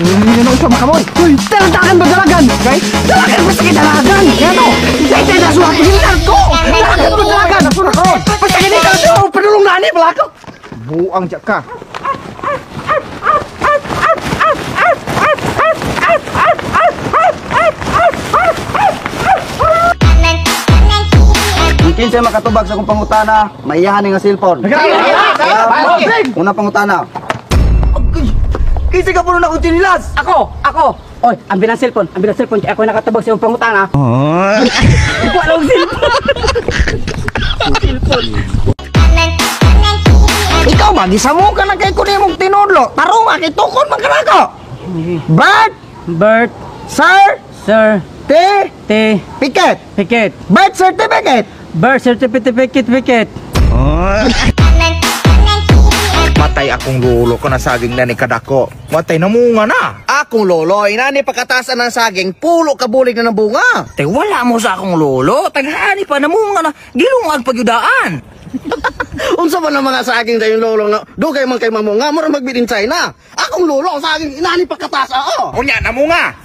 Yan ang sama kamoy. Uy, talatakan ba dalagan? Okay? Dalagan ba sa dalagan? Kaya isa'y tayo nasuha ko. Hilar ko! Dalagan ba dalagan? Nasuha ko. Basta gini ka siya. Panulong na ni, balako. Buang dyan ka. Mungkin saya makatubag sa akong pangutana, maiyahan nga cellphone. Una pangutana. Kasi ka puno na kong chinilas. Ako. Oy, ambil ang cellphone. Kaya ako nakatubag sa iyong pangutana. Hindi ko alam ang cellphone. Ikaw ba, gisamo ka na kay kunin mong tinudlo. Tarong, akitukon magkanako. Birth. Sir, Ticket. birth certificate. Birth certificate. Matay akong lolo ko na saging na ni kadako. Matay na munga na. Akong lolo, inani pagkatasan ng saging, pulo kabulig na ng bunga. Te wala mo sa akong lolo. Tagaani pa na munga na. Gilungag pagyudaan. Unsa ba ng mga saging sa yung lolo na dugay man kay mamunga, mura magbidin China. Akong lolo, saging inani pagkatasa, oh. Unya na munga.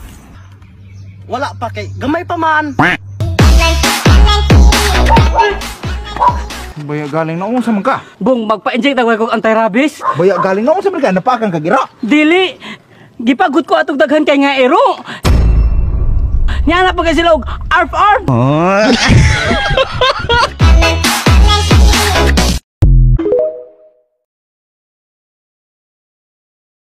Wala pa kay, gamay pa man. Baya galing na unsa man ka? Bung, magpa-inject na ko anti-rabies. Baya galing na unsa man ka? Napakang kagira. Dili. Gipagod ko atong daghan kay nga ero. Nya na pa kay sila og arf.